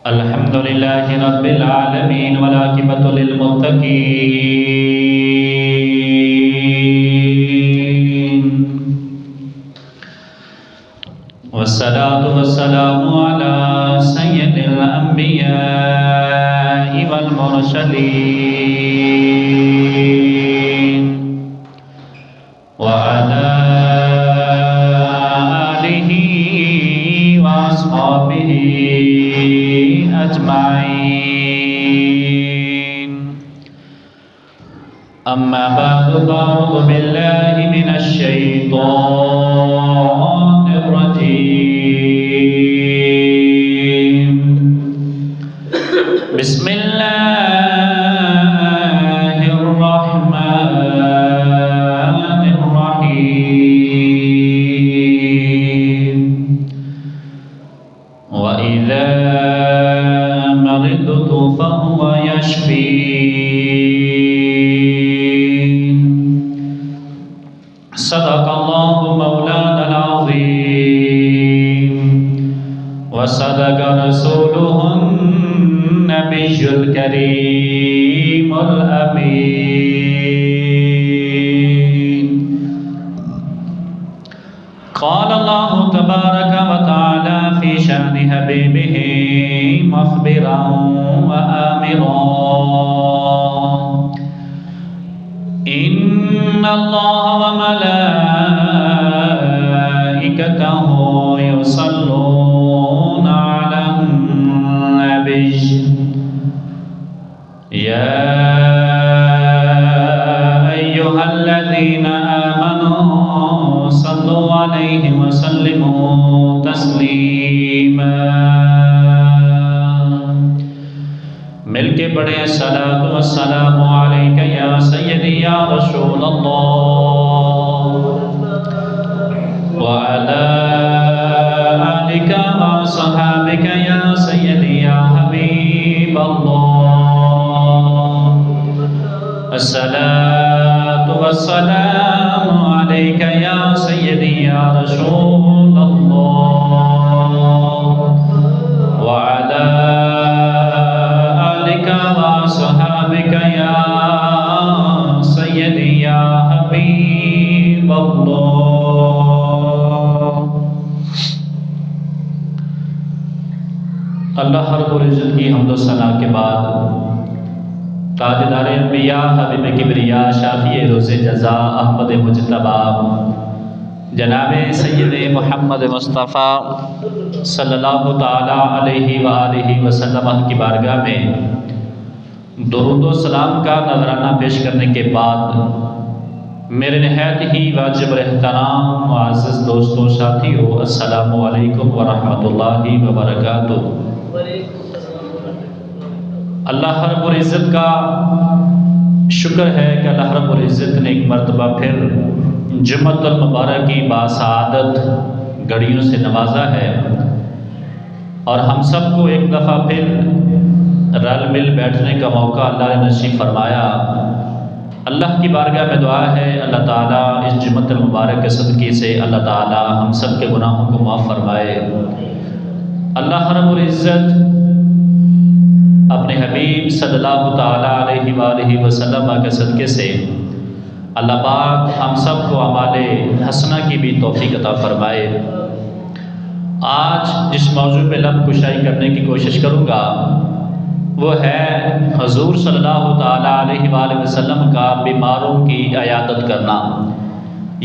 الحمد لله رب العالمين والعاقبة للمتقين والصلاة والسلام على سيد الأنبياء والمرسلين وعلى آله وأصحابه أجمعين. أما بعد فأعوذ بالله من الشيطان الرجيم. بسم الله الرحمن الرحيم. وإذا مرضت فهو يشفين. صدق الله مولانا العظيم وصدق رسوله النبي الكريم الأمين. قال الله تبارك وتعالى في شأن حبيبه مخبرا وآمرا: إن الله وملائكته يصلون على النبي يا أيها الذين آمنوا صلوا عليه وسلموا تسليما. مل کے پڑھیں الصلاۃ والسلام علیک یا سیدی یا رسول اللہ وعلی آلک وصحابک یا سیدی یا حبیب اللہ. الصلاۃ والسلام علیک یا سیدی یا رسول اللہ وعلی صحابك يا سيدي يا حبيب الله. اللہ رب العزت کی حمد و ثنا کے بعد تاجدار انبیاء حبیب کبریا شافی روز جزا احمد مجتبی جناب سید محمد مصطفیٰ صلی اللہ تعالی علیہ وآلہ وسلم کی بارگاہ میں درود و سلام کا نذرانہ پیش کرنے کے بعد میرے نہایت ہی واجب احترام معزز دوستوں ساتھیوں السلام علیکم ورحمۃ اللہ وبرکاتہ. اللہ رب العزت کا شکر ہے کہ اللہ رب العزت نے ایک مرتبہ پھر جمعۃ المبارک کی باسعادت گھڑیوں سے نوازا ہے اور ہم سب کو ایک دفعہ پھر رل مل بیٹھنے کا موقع اللہ نے نصیب فرمایا. اللہ کی بارگاہ میں دعا ہے اللہ تعالیٰ اس جمعۃ المبارک کے صدقے سے اللہ تعالیٰ ہم سب کے گناہوں کو معاف فرمائے. اللہ رب العزت اپنے حبیب صلی اللہ تعالیٰ علیہ وآلہ وسلم کے صدقے سے اللہ پاک ہم سب کو اعمال حسنہ کی بھی توفیق عطا فرمائے. آج جس موضوع پہ لب کشائی کرنے کی کوشش کروں گا وہ ہے حضور صلی اللہ تعالیٰ علیہ وآلہ وسلم کا بیماروں کی عیادت کرنا.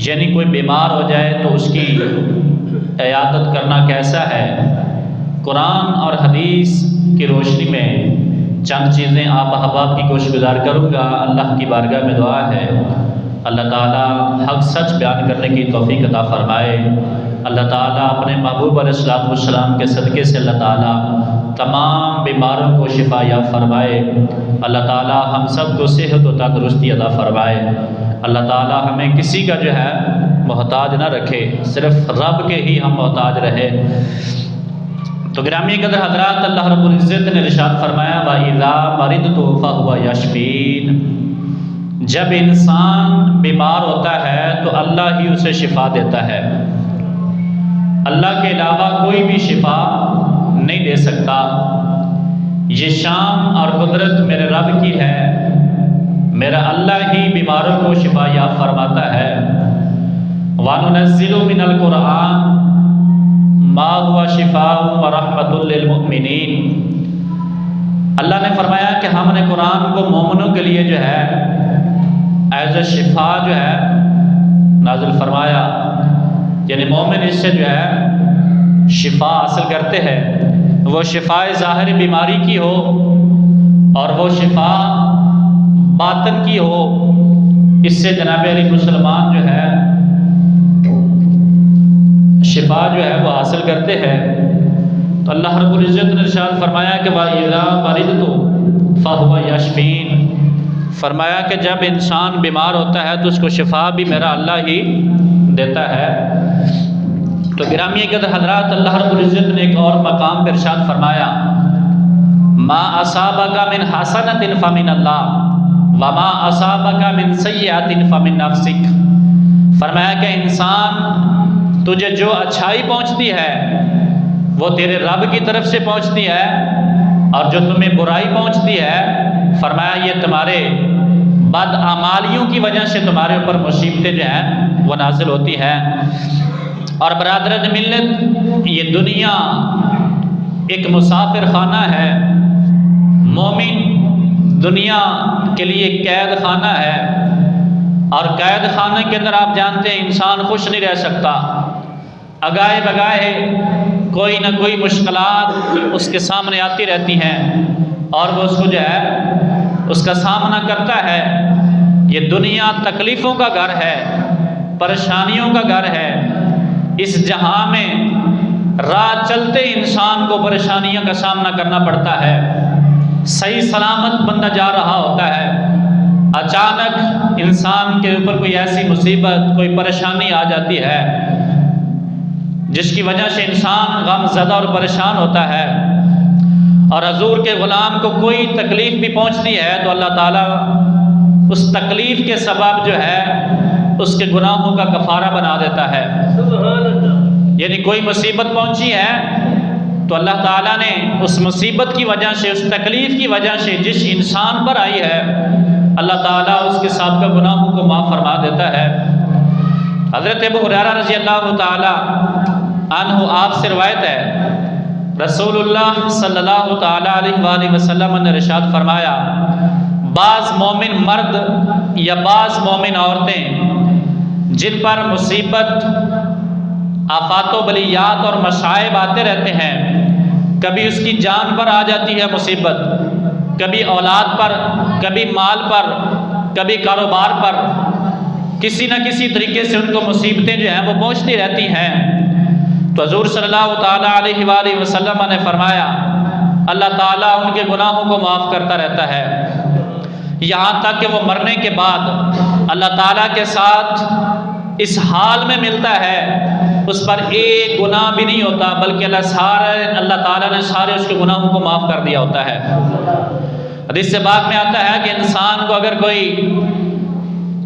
یعنی کوئی بیمار ہو جائے تو اس کی عیادت کرنا کیسا ہے. قرآن اور حدیث کی روشنی میں چند چیزیں آپ احباب کی کوشش گزار کروں گا. اللہ کی بارگاہ میں دعا ہے اللہ تعالیٰ حق سچ بیان کرنے کی توفیق عطا فرمائے. اللہ تعالیٰ اپنے محبوب علیہ الصلوۃ والسلام کے صدقے سے اللہ تعالیٰ تمام بیماروں کو شفا یاب فرمائے. اللہ تعالیٰ ہم سب کو صحت و تندرستی عطا فرمائے. اللہ تعالیٰ ہمیں کسی کا جو ہے محتاج نہ رکھے، صرف رب کے ہی ہم محتاج رہے. تو گرامی قدر حضرات، اللہ رب العزت نے ارشاد فرمایا وَإِذَا مَرِضْتُ فَهُوَ يَشْفِينِ. جب انسان بیمار ہوتا ہے تو اللہ ہی اسے شفا دیتا ہے. اللہ کے علاوہ کوئی بھی شفا نہیں سکتا، یہ شان اور قدرت میرے رب کی ہے، میرا اللہ ہی بیماروں کو شفا یاب فرماتا ہے۔ وَنُنَزِّلُ مِنَ الْقُرْآنِ مَا هُوَ شِفَاءٌ وَرَحْمَةٌ لِّلْمُؤْمِنِينَ۔ اللہ نے فرمایا کہ ہم نے قرآن کو مومنوں کے لیے جو ہے ایز اے شفا جو ہے نازل فرمایا، یعنی مومن اس سے جو ہے شفا حاصل کرتے ہیں، وہ شفا ظاہری بیماری کی ہو اور وہ شفا باطن کی ہو، اس سے جناب علی مسلمان جو ہے شفا جو ہے وہ حاصل کرتے ہیں۔ تو اللہ رب العزت نے ارشاد فرمایا کہ وَإِذَا مَرِضْتُ فَهُوَ يَشْفِينِ، فرمایا کہ جب انسان بیمار ہوتا ہے تو اس کو شفا بھی میرا اللہ ہی دیتا ہے۔ تو گرامی قدر حضرات، اللہ رب العزت نے ایک اور مقام پر ارشاد فرمایا مَا أَصَابَكَ مِنْ حَسَنَةٍ فَمِنَ اللَّهِ وَمَا أَصَابَكَ مِنْ سَيِّئَةٍ فَمِنْ نَفْسِكَ، فرمایا کہ انسان تجھے جو اچھائی پہنچتی ہے وہ تیرے رب کی طرف سے پہنچتی ہے، اور جو تمہیں برائی پہنچتی ہے فرمایا یہ تمہارے بد اعمالیوں کی وجہ سے تمہارے اوپر مصیبتیں جو ہیں وہ نازل ہوتی ہیں۔ اور برادران ملت، یہ دنیا ایک مسافر خانہ ہے، مومن دنیا کے لیے قید خانہ ہے، اور قید خانے کے اندر آپ جانتے ہیں انسان خوش نہیں رہ سکتا، اگائے بگائے کوئی نہ کوئی مشکلات اس کے سامنے آتی رہتی ہیں اور وہ اس کو جو ہے اس کا سامنا کرتا ہے۔ یہ دنیا تکلیفوں کا گھر ہے، پریشانیوں کا گھر ہے، اس جہاں میں راہ چلتے انسان کو پریشانیوں کا سامنا کرنا پڑتا ہے۔ صحیح سلامت بندہ جا رہا ہوتا ہے، اچانک انسان کے اوپر کوئی ایسی مصیبت، کوئی پریشانی آ جاتی ہے جس کی وجہ سے انسان غم زدہ اور پریشان ہوتا ہے، اور حضور کے غلام کو کوئی تکلیف بھی پہنچتی ہے تو اللہ تعالیٰ اس تکلیف کے سبب جو ہے اس کے گناہوں کا کفارہ بنا دیتا ہے۔ یعنی کوئی مصیبت پہنچی ہے تو اللہ تعالیٰ نے اس مصیبت کی وجہ سے، اس تکلیف کی وجہ سے جس انسان پر آئی ہے، اللہ تعالیٰ اس کے سابقہ گناہوں کو معاف فرما دیتا ہے۔ حضرت ابو ہریرہ رضی اللہ تعالیٰ عنہ آپ سے روایت ہے، رسول اللہ صلی اللہ تعالیٰ علیہ وآلہ وسلم نے ارشاد فرمایا، بعض مومن مرد یا بعض مومن عورتیں جن پر مصیبت، آفات و بلیات اور مصائب آتے رہتے ہیں، کبھی اس کی جان پر آ جاتی ہے مصیبت، کبھی اولاد پر، کبھی مال پر، کبھی کاروبار پر، کسی نہ کسی طریقے سے ان کو مصیبتیں جو ہیں وہ پہنچتی رہتی ہیں۔ تو حضور صلی اللہ تعالیٰ علیہ وآلہ وسلم نے فرمایا اللہ تعالیٰ ان کے گناہوں کو معاف کرتا رہتا ہے، یہاں تک کہ وہ مرنے کے بعد اللہ تعالیٰ کے ساتھ اس حال میں ملتا ہے، اس پر ایک گناہ بھی نہیں ہوتا، بلکہ اللہ تعالیٰ نے سارے اس کے گناہوں کو معاف کر دیا ہوتا ہے۔ حدیث پاک میں آتا ہے کہ انسان کو اگر کوئی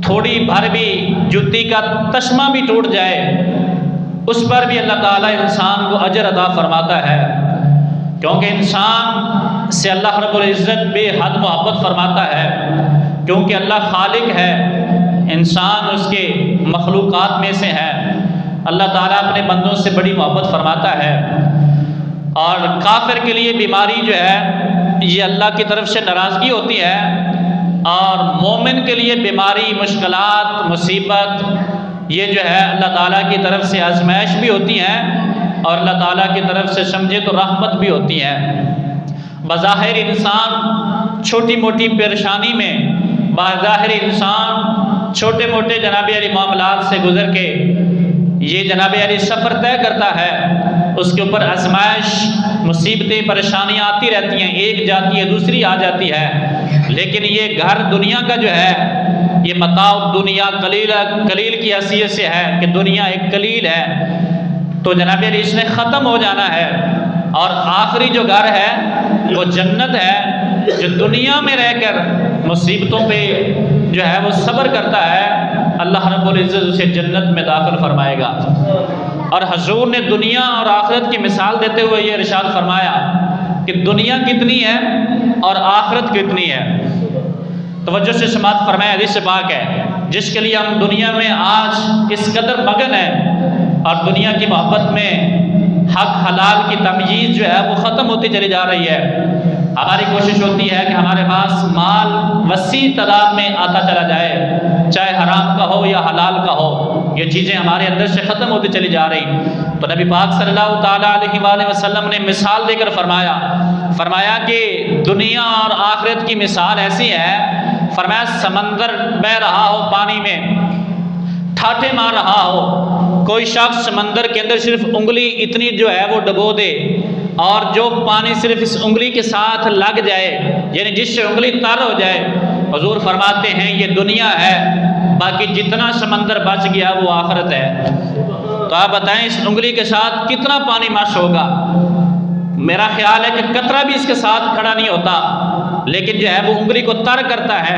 تھوڑی بھر بھی جوتی کا تسمہ بھی ٹوٹ جائے، اس پر بھی اللہ تعالیٰ انسان کو اجر عطا فرماتا ہے، کیونکہ انسان سے اللہ رب العزت بے حد محبت فرماتا ہے، کیونکہ اللہ خالق ہے، انسان اس کے مخلوقات میں سے ہے، اللہ تعالیٰ اپنے بندوں سے بڑی محبت فرماتا ہے۔ اور کافر کے لیے بیماری جو ہے یہ اللہ کی طرف سے ناراضگی ہوتی ہے، اور مومن کے لیے بیماری، مشکلات، مصیبت یہ جو ہے اللہ تعالیٰ کی طرف سے آزمائش بھی ہوتی ہیں، اور اللہ تعالیٰ کی طرف سے سمجھے تو رحمت بھی ہوتی ہے۔ بظاہر انسان چھوٹی موٹی پریشانی میں، بظاہر انسان چھوٹے موٹے جناب علی معاملات سے گزر کے یہ جناب علی سفر طے کرتا ہے، اس کے اوپر آزمائش، مصیبتیں، پریشانیاں آتی رہتی ہیں، ایک جاتی ہے دوسری آ جاتی ہے، لیکن یہ گھر دنیا کا جو ہے یہ متاع دنیا قلیل کی حیثیت سے ہے کہ دنیا ایک قلیل ہے، تو جناب علی اس نے ختم ہو جانا ہے، اور آخری جو گھر ہے وہ جنت ہے، جو دنیا میں رہ کر مصیبتوں پہ جو ہے وہ صبر کرتا ہے، اللہ رب العزت اسے جنت میں داخل فرمائے گا۔ اور حضور نے دنیا اور آخرت کی مثال دیتے ہوئے یہ ارشاد فرمایا کہ دنیا کتنی ہے اور آخرت کتنی ہے۔ توجہ سے سماعت فرمائیں، حدیث پاک ہے جس کے لیے ہم دنیا میں آج اس قدر مگن ہیں اور دنیا کی محبت میں حق حلال کی تمییز جو ہے وہ ختم ہوتی چلی جا رہی ہے۔ ہماری کوشش ہوتی ہے کہ ہمارے پاس مال وسیع تعداد میں آتا چلا جائے، چاہے حرام کا ہو یا حلال کا ہو، یہ چیزیں ہمارے اندر سے ختم ہوتی چلی جا رہی۔ تو نبی پاک صلی اللہ تعالیٰ علیہ وآلہ وسلم نے مثال دے کر فرمایا کہ دنیا اور آخرت کی مثال ایسی ہے، فرمایا سمندر بہہ رہا ہو پانی میں، ٹھاٹھے مار رہا ہو، کوئی شخص سمندر کے اندر صرف انگلی اتنی جو ہے وہ ڈبو دے اور جو پانی صرف اس انگلی کے ساتھ لگ جائے، یعنی جس سے انگلی تر ہو جائے، حضور فرماتے ہیں یہ دنیا ہے، باقی جتنا سمندر بچ گیا وہ آخرت ہے۔ تو آپ بتائیں اس انگلی کے ساتھ کتنا پانی مش ہوگا؟ میرا خیال ہے کہ قطرہ بھی اس کے ساتھ کھڑا نہیں ہوتا، لیکن جو ہے وہ انگلی کو تر کرتا ہے،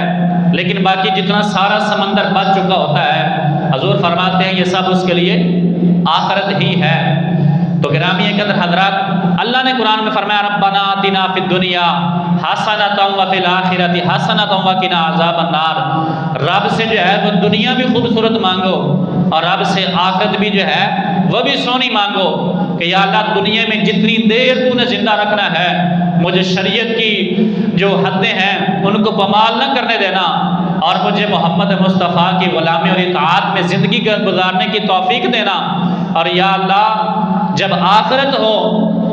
لیکن باقی جتنا سارا سمندر بچ چکا ہوتا ہے، حضور فرماتے ہیں یہ سب اس کے لیے آخرت ہی ہے۔ تو گرامی قدر حضرات، اللہ نے قرآن میں فرمایا ربنا آتنا فی الدنیا حسنۃ وفی الآخرۃ حسنۃ وقنا عذاب النار۔ رب سے جو ہے وہ دنیا بھی خوبصورت مانگو اور رب سے آخرت بھی جو ہے وہ بھی سونی مانگو کہ یا اللہ دنیا میں جتنی دیر تو نے زندہ رکھنا ہے، مجھے شریعت کی جو حدیں ہیں ان کو پامال نہ کرنے دینا اور مجھے محمد مصطفیٰ کی غلامی اور اطاعت میں زندگی گزارنے کی توفیق دینا، اور یا اللہ جب آخرت ہو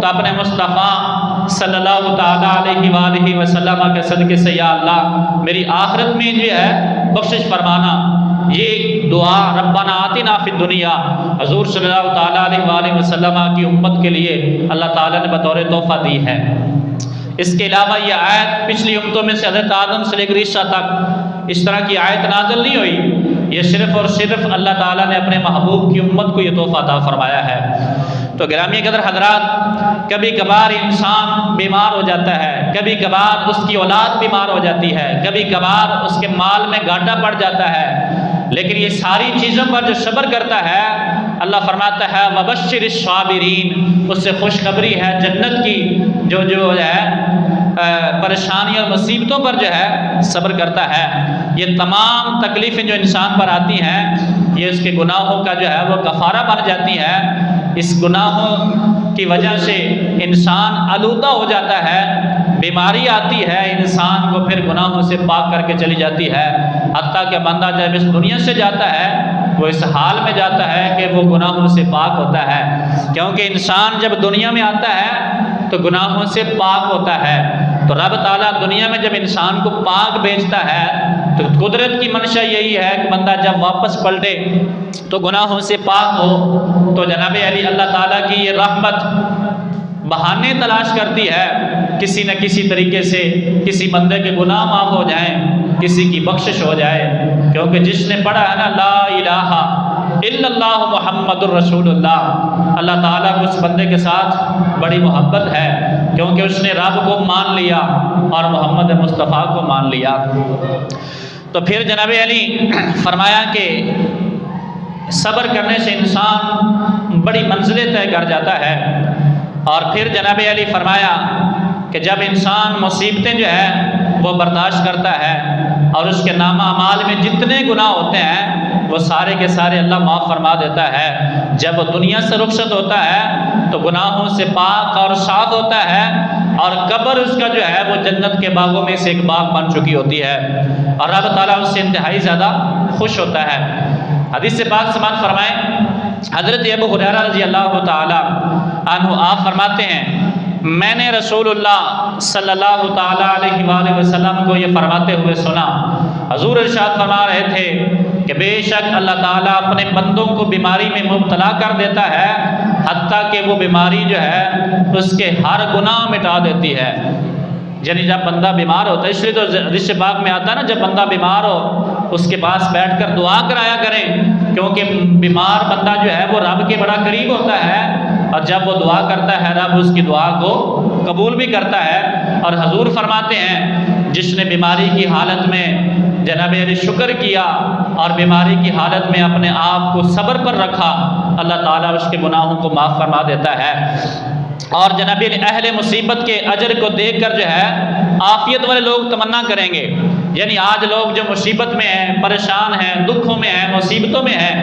تو اپنے مصطفیٰ صلی اللہ تعالیٰ علیہ وآلہ وسلم کے صدقے سے یا اللہ میری آخرت میں جو ہے بخشش فرمانا۔ یہ دعا ربنا آتنا فی الدنیا حضور صلی اللہ تعالیٰ علیہ وآلہ وسلم کی امت کے لیے اللہ تعالیٰ نے بطور تحفہ دی ہے۔ اس کے علاوہ یہ آیت پچھلی امتوں میں سے حضرت آدم سے لے کر عیسیٰ تک اس طرح کی آیت نازل نہیں ہوئی، یہ صرف اور صرف اللہ تعالیٰ نے اپنے محبوب کی امت کو یہ تحفہ عطا فرمایا ہے۔ تو گرامی قدر حضرات، کبھی کبھار انسان بیمار ہو جاتا ہے، کبھی کبھار اس کی اولاد بیمار ہو جاتی ہے، کبھی کبھار اس کے مال میں گھاٹا پڑ جاتا ہے، لیکن یہ ساری چیزوں پر جو صبر کرتا ہے اللہ فرماتا ہے وبشر الصابرین، اس سے خوشخبری ہے جنت کی، جو ہے پریشانی اور مصیبتوں پر جو ہے صبر کرتا ہے۔ یہ تمام تکلیفیں جو انسان پر آتی ہیں یہ اس کے گناہوں کا جو ہے وہ کفارہ بن جاتی ہے۔ اس گناہوں کی وجہ سے انسان آلودہ ہو جاتا ہے، بیماری آتی ہے، انسان کو پھر گناہوں سے پاک کر کے چلی جاتی ہے، حتیٰ کہ بندہ جب اس دنیا سے جاتا ہے وہ اس حال میں جاتا ہے کہ وہ گناہوں سے پاک ہوتا ہے، کیونکہ انسان جب دنیا میں آتا ہے تو گناہوں سے پاک ہوتا ہے۔ تو رب تعالیٰ دنیا میں جب انسان کو پاک بھیجتا ہے تو قدرت کی منشا یہی ہے کہ بندہ جب واپس پلٹے تو گناہوں سے پاک ہو۔ تو جناب علی اللہ تعالیٰ کی یہ رحمت بہانے تلاش کرتی ہے کسی نہ کسی طریقے سے کسی بندے کے گناہ معاف ہو جائیں، کسی کی بخشش ہو جائے، کیونکہ جس نے پڑھا ہے نا لا الہ الا اللہ محمد الرسول اللہ، اللہ تعالیٰ کو اس بندے کے ساتھ بڑی محبت ہے، کیونکہ اس نے رب کو مان لیا اور محمد مصطفیٰ کو مان لیا۔ تو پھر جناب علی فرمایا کہ صبر کرنے سے انسان بڑی منزلیں طے کر جاتا ہے، اور پھر جناب علی فرمایا کہ جب انسان مصیبتیں جو ہے وہ برداشت کرتا ہے اور اس کے نامہ اعمال میں جتنے گناہ ہوتے ہیں وہ سارے کے سارے اللہ معاف فرما دیتا ہے۔ جب وہ دنیا سے رخصت ہوتا ہے تو گناہوں سے پاک اور صاف ہوتا ہے، اور قبر اس کا جو ہے وہ جنت کے باغوں میں سے ایک باغ بن چکی ہوتی ہے، اور رب تعالیٰ اس سے انتہائی زیادہ خوش ہوتا ہے۔ حدیث سے پاک سماعت فرمائیں، حضرت ابو ہریرہ رضی اللہ تعالیٰ عنہ آپ فرماتے ہیں میں نے رسول اللہ صلی اللہ تعالیٰ علیہ وآلہ وسلم کو یہ فرماتے ہوئے سنا۔ حضور ارشاد فرما رہے تھے کہ بے شک اللہ تعالیٰ اپنے بندوں کو بیماری میں مبتلا کر دیتا ہے، حتیٰ کہ وہ بیماری جو ہے اس کے ہر گناہ مٹا دیتی ہے۔ یعنی جب بندہ بیمار ہوتا ہے، اس لیے تو حدیث پاک میں آتا ہے نا جب بندہ بیمار ہو اس کے پاس بیٹھ کر دعا کرایا کریں، کیونکہ بیمار بندہ جو ہے وہ رب کے بڑا قریب ہوتا ہے، اور جب وہ دعا کرتا ہے رب اس کی دعا کو قبول بھی کرتا ہے۔ اور حضور فرماتے ہیں جس نے بیماری کی حالت میں جناب علی شکر کیا اور بیماری کی حالت میں اپنے آپ کو صبر پر رکھا، اللہ تعالیٰ اس کے گناہوں کو معاف فرما دیتا ہے۔ اور جناب اہل مصیبت کے اجر کو دیکھ کر جو ہے عافیت والے لوگ تمنا کریں گے. یعنی آج لوگ جو مصیبت میں ہیں، پریشان ہیں، دکھوں میں ہیں، مصیبتوں میں ہیں،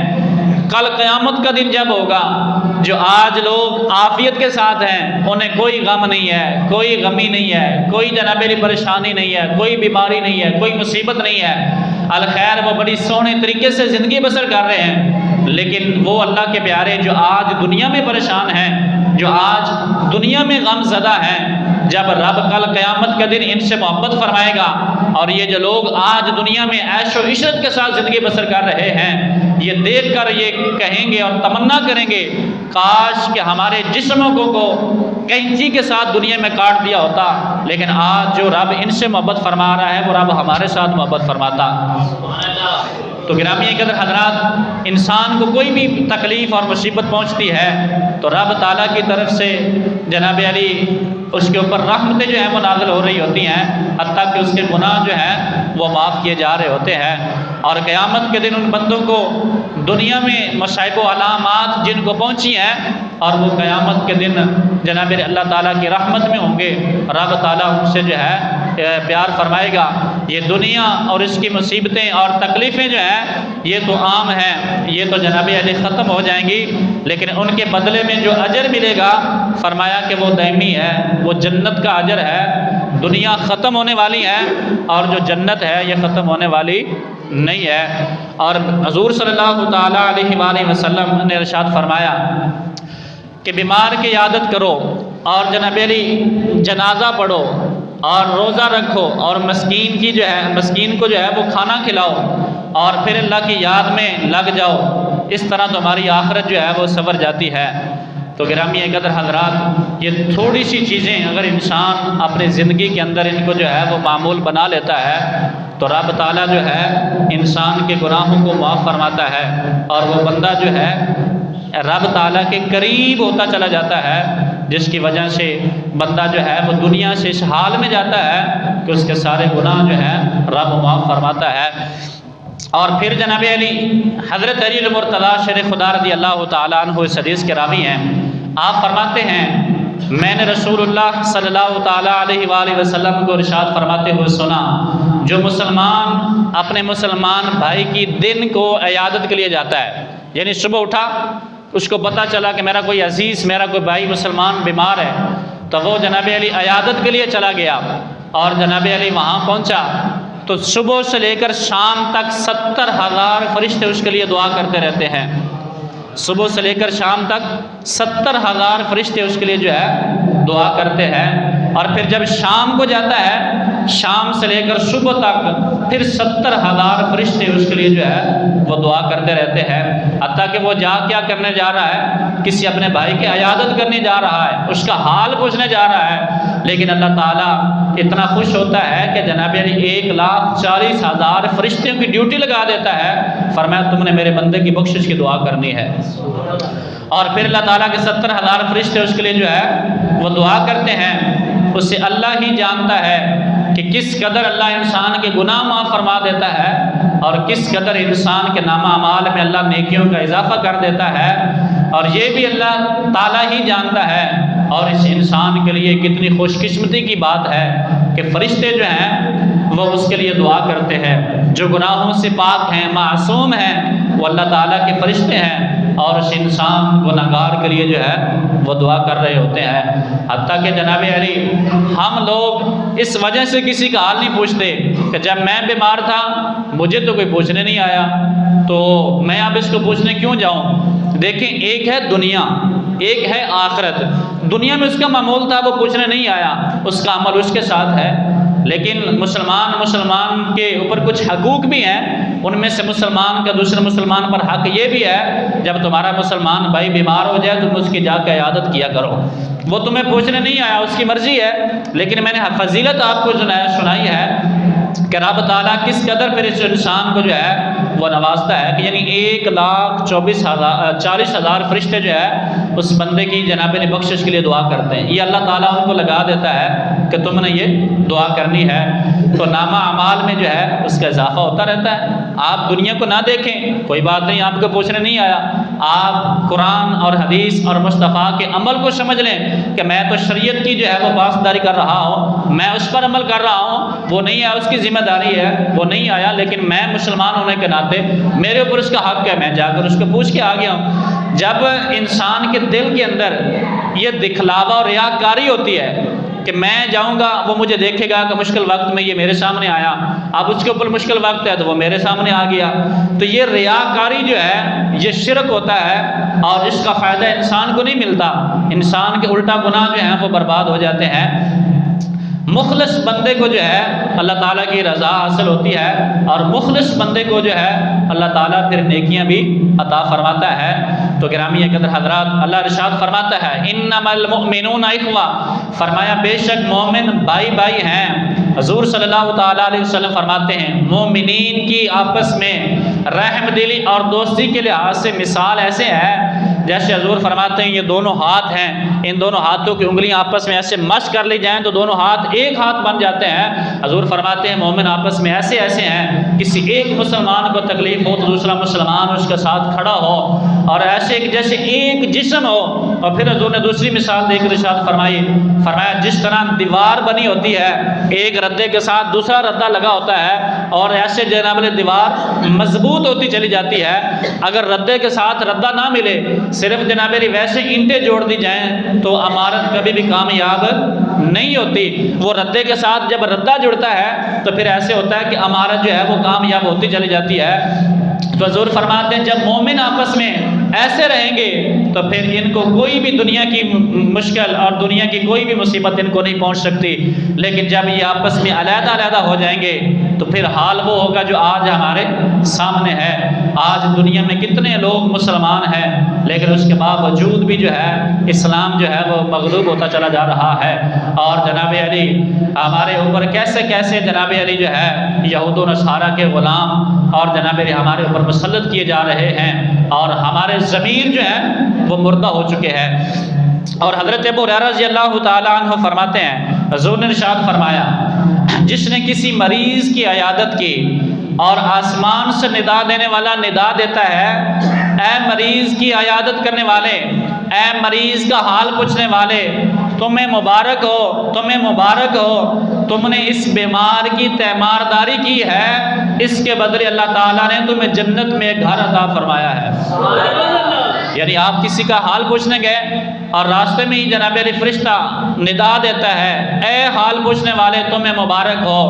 کل قیامت کا دن جب ہوگا، جو آج لوگ عافیت کے ساتھ ہیں انہیں کوئی غم نہیں ہے، کوئی غمی نہیں ہے، کوئی جناب پریشانی نہیں ہے، کوئی بیماری نہیں ہے، کوئی مصیبت نہیں ہے، الخیر وہ بڑی سونے طریقے سے زندگی بسر کر رہے ہیں. لیکن وہ اللہ کے پیارے جو آج دنیا میں پریشان ہیں، جو آج دنیا میں غم زدہ ہیں، جب رب کل قیامت کا دن ان سے محبت فرمائے گا، اور یہ جو لوگ آج دنیا میں عیش و عشرت کے ساتھ زندگی بسر کر رہے ہیں، یہ دیکھ کر یہ کہیں گے اور تمنا کریں گے کاش کہ ہمارے جسموں کو کینچی کے ساتھ دنیا میں کاٹ دیا ہوتا. لیکن آج جو رب ان سے محبت فرما رہا ہے وہ رب ہمارے ساتھ محبت فرماتا. تو گرامی قدر حضرات، انسان کو کوئی بھی تکلیف اور مصیبت پہنچتی ہے تو رب تعالیٰ کی طرف سے جناب علی اس کے اوپر رحمتیں جو ہیں وہ نازل ہو رہی ہوتی ہیں، حتیٰ کہ اس کے گناہ جو ہیں وہ معاف کیے جا رہے ہوتے ہیں. اور قیامت کے دن ان بندوں کو دنیا میں مصائب و علامات جن کو پہنچی ہیں، اور وہ قیامت کے دن جناب اللہ تعالیٰ کی رحمت میں ہوں گے، رب تعالیٰ ان سے جو ہے پیار فرمائے گا. یہ دنیا اور اس کی مصیبتیں اور تکلیفیں جو ہیں یہ تو عام ہیں، یہ تو جناب علی ختم ہو جائیں گی، لیکن ان کے بدلے میں جو اجر ملے گا فرمایا کہ وہ دائمی ہے، وہ جنت کا اجر ہے. دنیا ختم ہونے والی ہے اور جو جنت ہے یہ ختم ہونے والی نہیں ہے. اور حضور صلی اللہ تعالیٰ علیہ وآلہ وسلم نے ارشاد فرمایا کہ بیمار کی عیادت کرو، اور جناب علی جنازہ پڑھو، اور روزہ رکھو، اور مسکین کو جو ہے وہ کھانا کھلاؤ، اور پھر اللہ کی یاد میں لگ جاؤ. اس طرح تمہاری آخرت جو ہے وہ سنور جاتی ہے. تو گرامی قدر حضرات، یہ تھوڑی سی چیزیں اگر انسان اپنی زندگی کے اندر ان کو جو ہے وہ معمول بنا لیتا ہے تو رب تعالیٰ جو ہے انسان کے گناہوں کو معاف فرماتا ہے، اور وہ بندہ جو ہے رب تعالیٰ کے قریب ہوتا چلا جاتا ہے، جس کی وجہ سے بندہ جو ہے وہ دنیا سے اس حال میں جاتا ہے کہ اس کے سارے گناہ جو ہیں رب معاف فرماتا ہے. اور پھر جناب علی حضرت علی المرتضیٰ شیر خدا رضی اللہ تعالیٰ عنہ اس حدیث کے راوی ہیں. آپ فرماتے ہیں میں نے رسول اللہ صلی اللہ تعالیٰ علیہ وآلہ وسلم کو ارشاد فرماتے ہوئے سنا، جو مسلمان اپنے مسلمان بھائی کی دن کو عیادت کے لیے جاتا ہے، یعنی صبح اٹھا، اس کو پتہ چلا کہ میرا کوئی عزیز، میرا کوئی بھائی مسلمان بیمار ہے، تو وہ جناب علی عیادت کے لیے چلا گیا، اور جناب علی وہاں پہنچا تو صبح سے لے کر شام تک 70,000 فرشتے اس کے لیے دعا کرتے رہتے ہیں. صبح سے لے کر شام تک 70,000 فرشتے اس کے لیے جو ہے دعا کرتے ہیں. اور پھر جب شام کو جاتا ہے، شام سے لے کر صبح تک پھر 70,000 فرشتے اس کے لیے جو ہے وہ دعا کرتے رہتے ہیں. حتیٰ کہ وہ کیا کرنے جا رہا ہے، کسی اپنے بھائی کی عیادت کرنے جا رہا ہے، اس کا حال پوچھنے جا رہا ہے، لیکن اللہ تعالیٰ اتنا خوش ہوتا ہے کہ جناب علی 1,40,000 فرشتوں کی ڈیوٹی لگا دیتا ہے. فرمایا تم نے میرے بندے کی بخشش کی دعا کرنی ہے. اور پھر اللہ تعالیٰ کے 70,000 فرشتے اس کے لیے جو ہے وہ دعا کرتے ہیں. اس سے اللہ ہی جانتا ہے کہ کس قدر اللہ انسان کے گناہ معاف فرما دیتا ہے، اور کس قدر انسان کے نامہ اعمال میں اللہ نیکیوں کا اضافہ کر دیتا ہے. اور یہ بھی اللہ تعالیٰ ہی جانتا ہے. اور اس انسان کے لیے کتنی خوش قسمتی کی بات ہے کہ فرشتے جو ہیں وہ اس کے لیے دعا کرتے ہیں. جو گناہوں سے پاک ہیں، معصوم ہیں، وہ اللہ تعالیٰ کے فرشتے ہیں، اور اس انسان گناہگار کے لیے جو ہے وہ دعا کر رہے ہوتے ہیں. حتیٰ کہ جناب علی ہم لوگ اس وجہ سے کسی کا حال نہیں پوچھتے کہ جب میں بیمار تھا مجھے تو کوئی پوچھنے نہیں آیا، تو میں اب اس کو پوچھنے کیوں جاؤں. دیکھیں، ایک ہے دنیا، ایک ہے آخرت. دنیا میں اس کا معمول تھا، وہ پوچھنے نہیں آیا، اس کا عمل اس کے ساتھ ہے. لیکن مسلمان کے اوپر کچھ حقوق بھی ہیں. ان میں سے مسلمان کا دوسرے مسلمان پر حق یہ بھی ہے جب تمہارا مسلمان بھائی بیمار ہو جائے تم اس کی جا کے عیادت کیا کرو. وہ تمہیں پوچھنے نہیں آیا، اس کی مرضی ہے، لیکن میں نے فضیلت آپ کو سنائی ہے کہ رب تعالیٰ کس قدر پھر اس انسان کو جو ہے وہ نوازتا ہے کہ یعنی 1,40,000 فرشتے جو ہے اس بندے کی جناب بخشش کے لیے دعا کرتے ہیں. یہ اللہ تعالیٰ ان کو لگا دیتا ہے کہ تم نے یہ دعا کرنی ہے. تو نامہ اعمال میں جو ہے اس کا اضافہ ہوتا رہتا ہے. آپ دنیا کو نہ دیکھیں، کوئی بات نہیں، آپ کو پوچھنے نہیں آیا، آپ قرآن اور حدیث اور مصطفیٰ کے عمل کو سمجھ لیں کہ میں تو شریعت کی جو ہے وہ پاسداری کر رہا ہوں، میں اس پر عمل کر رہا ہوں، وہ نہیں آیا اس کی ذمہ داری ہے، وہ نہیں آیا، لیکن میں مسلمان ہونے کے ناطے میرے اوپر اس کا حق ہے، میں جا کر اس کو پوچھ کے آ گیا ہوں۔ جب انسان کے دل کے اندر یہ دکھلاوا اور ریاکاری ہوتی ہے کہ میں جاؤں گا وہ مجھے دیکھے گا کہ مشکل وقت میں یہ میرے سامنے آیا، اب اس کے اوپر مشکل وقت ہے تو وہ میرے سامنے آ گیا، تو یہ ریاکاری جو ہے یہ شرک ہوتا ہے اور اس کا فائدہ انسان کو نہیں ملتا، انسان کے الٹا گناہ جو ہیں وہ برباد ہو جاتے ہیں۔ مخلص بندے کو جو ہے اللہ تعالیٰ کی رضا حاصل ہوتی ہے، اور مخلص بندے کو جو ہے اللہ تعالیٰ پھر نیکیاں بھی عطا فرماتا ہے۔ تو گرامی قدر حضرات، اللہ ارشاد فرماتا ہے انما المؤمنون اخوہ، فرمایا بے شک مومن بھائی بھائی ہیں۔ حضور صلی اللہ تعالیٰ علیہ وسلم فرماتے ہیں مومنین کی آپس میں رحم دلی اور دوستی کے لحاظ سے مثال ایسے ہے جیسے حضور فرماتے ہیں یہ دونوں ہاتھ ہیں، ان دونوں ہاتھوں کی انگلیاں آپس میں ایسے مشق کر لی جائیں تو دونوں ہاتھ ایک ہاتھ بن جاتے ہیں۔ حضور فرماتے ہیں مومن آپس میں ایسے ایسے ہیں، کسی ایک مسلمان کو تکلیف ہو تو دوسرا مسلمان اس کے ساتھ کھڑا ہو، اور ایسے جیسے ایک جسم ہو۔ اور پھر حضور نے دوسری مثال دے کر ارشاد فرمایا جس طرح دیوار بنی ہوتی ہے، ایک ردے کے ساتھ دوسرا ردہ لگا ہوتا ہے، اور ایسے جناب دیوار مضبوط ہوتی چلی جاتی ہے۔ اگر ردے کے ساتھ ردہ نہ ملے، صرف جناب ویسے اینٹیں جوڑ دی جائیں تو عمارت کبھی بھی کامیاب نہیں ہوتی۔ وہ ردے کے ساتھ جب ردہ جڑتا ہے تو پھر ایسے ہوتا ہے کہ عمارت جو ہے وہ کامیاب ہوتی چلی جاتی ہے۔ تو حضور فرماتے ہیں جب مومن آپس میں ایسے رہیں گے تو پھر ان کو کوئی بھی دنیا کی مشکل اور دنیا کی کوئی بھی مصیبت ان کو نہیں پہنچ سکتی، لیکن جب یہ آپس میں علیحدہ علیحدہ ہو جائیں گے تو پھر حال وہ ہوگا جو آج ہمارے سامنے ہے۔ آج دنیا میں کتنے لوگ مسلمان ہیں لیکن اس کے باوجود بھی جو ہے اسلام جو ہے وہ مغلوب ہوتا چلا جا رہا ہے، اور جناب علی ہمارے اوپر کیسے کیسے جناب علی جو ہے یہود و نصارہ کے غلام اور جناب علی ہمارے اوپر مسلط کیے جا رہے ہیں، اور ہمارے ضمیر جو ہے وہ مردہ ہو چکے ہیں۔ اور حضرت ابو ہریرہ رضی اللہ تعالیٰ عنہ فرماتے ہیں حضور نے ارشاد فرمایا جس نے کسی مریض کی عیادت کی اور آسمان سے ندا دینے والا ندا دیتا ہے اے مریض کی عیادت کرنے والے، اے مریض کا حال پوچھنے والے، تمہیں مبارک ہو، تمہیں مبارک ہو، تم نے اس بیمار کی تیمارداری کی ہے، اس کے بدلے اللہ تعالیٰ نے تمہیں جنت میں ایک گھر عطا فرمایا ہے۔ یعنی آپ کسی کا حال پوچھنے گئے اور راستے میں ہی جناب علی فرشتہ ندا دیتا ہے اے حال پوچھنے والے تمہیں مبارک ہو،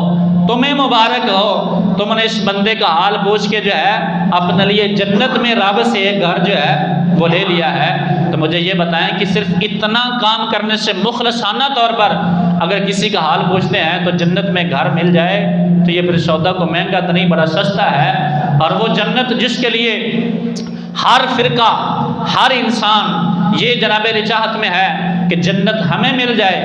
تمہیں مبارک ہو، تم نے اس بندے کا حال پوچھ کے جو ہے اپنے لیے جنت میں رب سے ایک گھر جو ہے وہ لے لیا ہے۔ تو مجھے یہ بتائیں کہ صرف اتنا کام کرنے سے مخلصانہ طور پر اگر کسی کا حال پوچھتے ہیں تو جنت میں گھر مل جائے تو یہ پھر سودا کو مہنگا تو نہیں، بڑا سستا ہے۔ اور وہ جنت جس کے لیے ہر فرقہ ہر انسان یہ جناب علی چاہت میں ہے کہ جنت ہمیں مل جائے،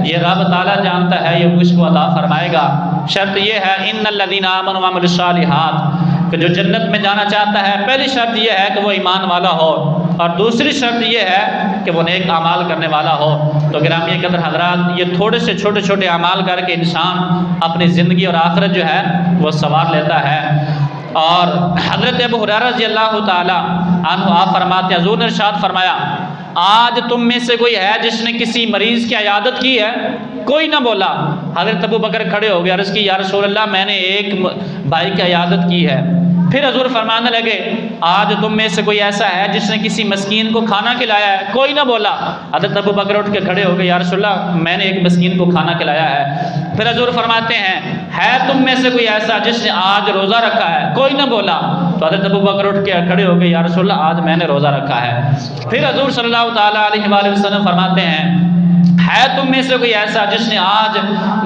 یہ رب تعالیٰ جانتا ہے یہ کس کو عطا فرمائے گا۔ شرط یہ ہے ان الذین آمنوا وعملوا الصالحات کہ جو جنت میں جانا چاہتا ہے پہلی شرط یہ ہے کہ وہ ایمان والا ہو، اور دوسری شرط یہ ہے کہ وہ نیک اعمال کرنے والا ہو۔ تو گرامی قدر حضرات یہ تھوڑے سے چھوٹے چھوٹے اعمال کر کے انسان اپنی زندگی اور آخرت جو ہے وہ سنوار لیتا ہے۔ اور حضرت ابو ہریرہ رضی اللہ تعالیٰ عنہ آپ فرماتے ہیں حضور نے ارشاد فرمایا آج تم میں سے کوئی ہے جس نے کسی مریض کی عیادت کی ہے؟ کوئی نہ بولا۔ حضرت ابو بکر کھڑے ہو گئے، عرض کی یا رسول اللہ میں نے ایک بھائی کی عیادت کی ہے۔ پھر حضور فرمانے لگے آج تم میں سے کوئی ایسا ہے جس نے کسی مسکین کو کھانا کھلایا ہے؟ کوئی نہ بولا۔ حضرت ابو بکر اٹھ کے کھڑے ہو گئے، یا رسول اللہ میں نے ایک مسکین کو کھانا کھلایا ہے۔ پھر حضور فرماتے ہیں ہے تم میں سے کوئی ایسا جس نے آج روزہ رکھا ہے؟ کوئی نہ بولا۔ تو حضرت ابو بکر اٹھ کے کھڑے ہو گئے، یا رسول اللہ آج میں نے روزہ رکھا ہے۔ پھر حضور صلی اللہ تعالیٰ علیہ وآلہ وسلم فرماتے ہیں ہے تم میں سے کوئی ایسا جس نے آج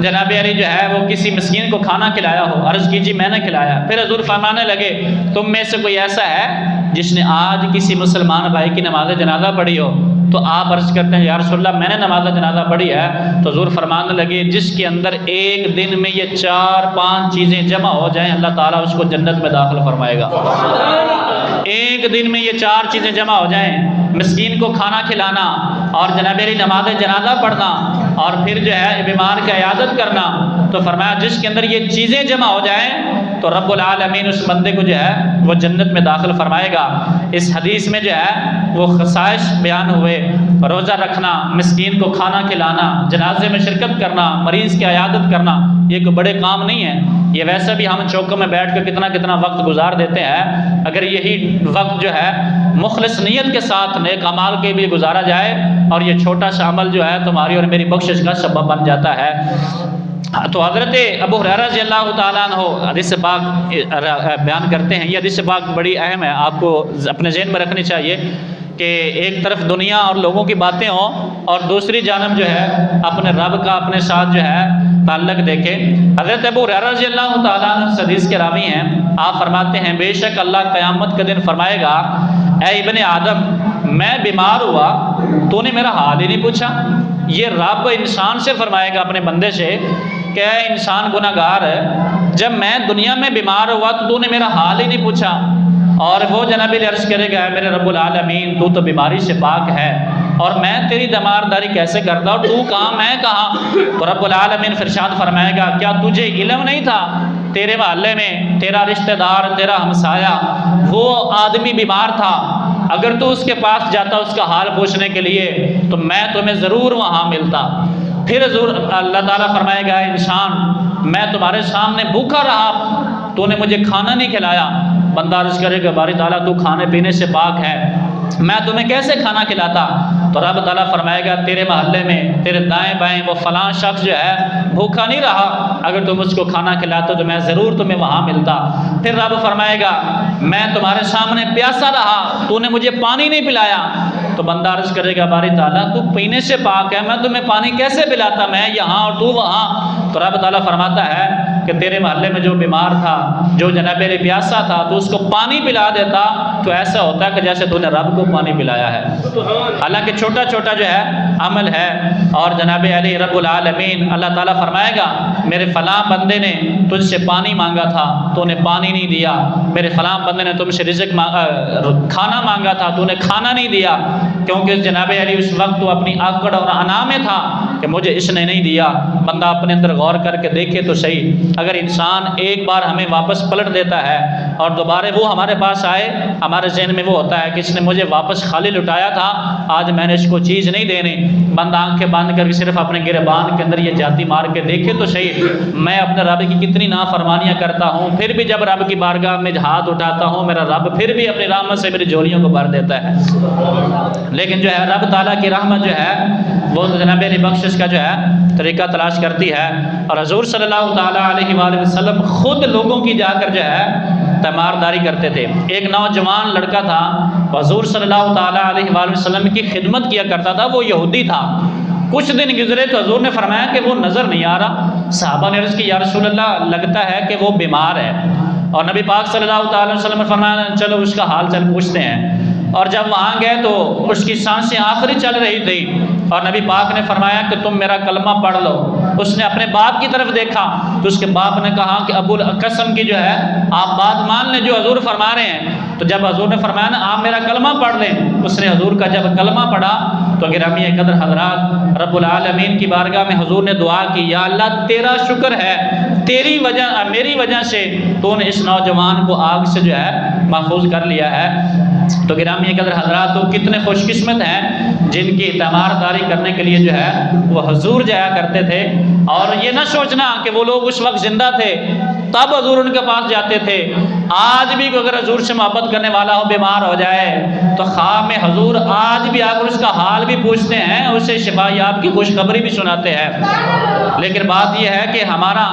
جناب علی جو ہے وہ کسی مسکین کو کھانا کھلایا ہو؟ عرض کیجیے میں نے کھلایا۔ پھر حضور فرمانے لگے تم میں سے کوئی ایسا ہے جس نے آج کسی مسلمان بھائی کی نماز جنازہ پڑھی ہو؟ تو آپ عرض کرتے ہیں یا رسول اللہ میں نے نماز جنازہ پڑھی ہے۔ تو حضور فرمانے لگے جس کے اندر ایک دن میں یہ 4-5 چیزیں جمع ہو جائیں اللہ تعالیٰ اس کو جنت میں داخل فرمائے گا۔ ایک دن میں یہ 4 چیزیں جمع ہو جائیں، مسکین کو کھانا کھلانا اور جناب علی نماز جنازہ پڑھنا اور پھر جو ہے بیمار کی عیادت کرنا، تو فرمایا جس کے اندر یہ چیزیں جمع ہو جائیں تو رب العالمین اس بندے کو جو ہے وہ جنت میں داخل فرمائے گا۔ اس حدیث میں جو ہے وہ خصائص بیان ہوئے، روزہ رکھنا، مسکین کو کھانا کھلانا، جنازے میں شرکت کرنا، مریض کی عیادت کرنا، یہ کوئی بڑے کام نہیں ہے۔ یہ ویسے بھی ہم چوکوں میں بیٹھ کر کتنا وقت گزار دیتے ہیں، اگر یہی وقت جو ہے مخلص نیت کے ساتھ نیک اعمال کے بھی گزارا جائے اور یہ چھوٹا سا عمل جو ہے تمہاری اور میری بخشش کا سبب بن جاتا ہے۔ تو حضرت ابو ہریرہ رضی اللہ تعالیٰ عنہ حدیث پاک بیان کرتے ہیں، یہ حدیث پاک بڑی اہم ہے، آپ کو اپنے ذہن میں رکھنی چاہیے کہ ایک طرف دنیا اور لوگوں کی باتیں ہوں اور دوسری جانب جو ہے اپنے رب کا اپنے ساتھ جو ہے تعلق دیکھیں۔ حضرت ابو ہریرہ رضی اللہ تعالیٰ عنہ اس حدیث کے راوی ہیں، آپ فرماتے ہیں بے شک اللہ قیامت کے دن فرمائے گا، اے ابن آدم میں بیمار ہوا تو نے میرا حال ہی نہیں پوچھا۔ یہ رب انسان سے فرمائے گا اپنے بندے سے کہ اے انسان گناہ گار ہے، جب میں دنیا میں بیمار ہوا تو نے میرا حال ہی نہیں پوچھا۔ اور وہ جناب عرض کرے گا اے میرے رب العالمین تو بیماری سے پاک ہے اور میں تیری دمارداری کیسے کرتا اور تو کہاں میں کہاں؟ تو رب العالمین ارشاد فرمائے گا کیا تجھے علم نہیں تھا تیرے محلے میں تیرا رشتہ دار تیرا ہمسایہ وہ آدمی بیمار تھا، اگر تو اس کے پاس جاتا اس کا حال پوچھنے کے لیے تو میں تمہیں ضرور وہاں ملتا۔ پھر اللہ تعالیٰ فرمائے گا انسان میں تمہارے سامنے بھوکا رہا تو نے مجھے کھانا نہیں کھلایا۔ بندہ عرض کرے کہ باری تعالیٰ تو کھانے پینے سے پاک ہے، میں تمہیں کیسے کھانا کھلاتا؟ تو رب تعالیٰ فرمائے گا تیرے محلے میں تیرے دائیں بائیں وہ فلاں شخص جو ہے بھوکا نہیں رہا، اگر تم اس کو کھانا کھلاتے تو میں ضرور تمہیں وہاں ملتا۔ پھر رب فرمائے گا میں تمہارے سامنے پیاسا رہا تو نے مجھے پانی نہیں پلایا۔ تو بندہ عرض کرے گا باری تعالیٰ تو پینے سے پاک ہے، میں تمہیں پانی کیسے پلاتا، میں یہاں اور تو وہاں۔ تو رب تعالیٰ فرماتا ہے کہ تیرے محلے میں جو بیمار تھا جو جناب پیاسا تھا تو اس کو پانی پلا دیتا تو ایسا ہوتا ہے کہ جیسے تو نے رب کو پانی پلایا ہے۔ حالانکہ چھوٹا چھوٹا جو ہے عمل ہے اور جناب علی رب العالمین اللہ تعالیٰ فرمائے گا میرے فلاں بندے نے تجھ سے پانی مانگا تھا تو نے پانی نہیں دیا، میرے فلاں بندے نے تم سے کھانا مانگا تھا تو نے کھانا نہیں دیا، کیونکہ جناب علی اس وقت تو اپنی آکڑ اور انا میں تھا کہ مجھے اس نے نہیں دیا۔ بندہ اپنے اندر غور کر کے دیکھے تو صحیح، اگر انسان ایک بار ہمیں واپس پلٹ دیتا ہے اور دوبارہ وہ ہمارے پاس آئے ہمارے ذہن میں وہ ہوتا ہے کہ اس نے مجھے واپس خالی لٹایا تھا، آج میں نے اس کو چیز نہیں دینی، بندہ آنکھیں باندھ کر کے صرف اپنے گریبان کے اندر یہ جاتی مار کے دیکھے تو صحیح میں اپنے رب کی کتنی نافرمانیاں کرتا ہوں، پھر بھی جب رب کی بارگاہ میں ہاتھ اٹھاتا ہوں میرا رب پھر بھی اپنی رحمت سے میری جھولیوں کو بھر دیتا ہے۔ لیکن جو ہے رب تعالیٰ کی رحمت جو ہے وہ جناب بخشش کا جو ہے طریقہ تلاش کرتی ہے، اور حضور صلی اللہ تعالیٰ علیہ وآلہ وسلم خود لوگوں کی جا کر جو ہے تیمارداری کرتے تھے۔ ایک نوجوان لڑکا تھا حضور صلی اللہ تعالیٰ علیہ وآلہ وسلم کی خدمت کیا کرتا تھا، وہ یہودی تھا۔ کچھ دن گزرے تو حضور نے فرمایا کہ وہ نظر نہیں آ رہا، صحابہ نے عرض کی یا رسول اللہ لگتا ہے کہ وہ بیمار ہے، اور نبی پاک صلی اللہ تعالیٰ علیہ وسلم نے فرمایا چلو اس کا حال چل پوچھتے ہیں، اور جب وہاں گئے تو اس کی سانسیں آخری چل رہی تھی اور نبی پاک نے فرمایا کہ تم میرا کلمہ پڑھ لو۔ اس نے اپنے باپ کی طرف دیکھا تو اس کے باپ نے کہا کہ ابو القاسم کی جو ہے آپ بات مان لیں جو حضور فرما رہے ہیں۔ تو جب حضور نے فرمایا نا آپ میرا کلمہ پڑھ لیں، اس نے حضور کا جب کلمہ پڑھا تو گرامی قدر حضرات رب العالمین کی بارگاہ میں حضور نے دعا کی یا اللہ تیرا شکر ہے تیری وجہ میری وجہ سے تو نے اس نوجوان کو آگ سے جو ہے محفوظ کر لیا ہے۔ تو گرامی قدر حضرات تو کتنے خوش قسمت ہیں جن کی تیمارداری کرنے کے لیے جو ہے وہ حضور جایا کرتے تھے، اور یہ نہ سوچنا کہ وہ لوگ اس وقت زندہ تھے تب حضور ان کے پاس جاتے تھے۔ آج بھی اگر حضور سے محبت کرنے والا ہو بیمار ہو جائے تو خواب میں حضور آج بھی آ کر اس کا حال بھی پوچھتے ہیں، اسے شفا یاب کی خوشخبری بھی سناتے ہیں۔ لیکن بات یہ ہے کہ ہمارا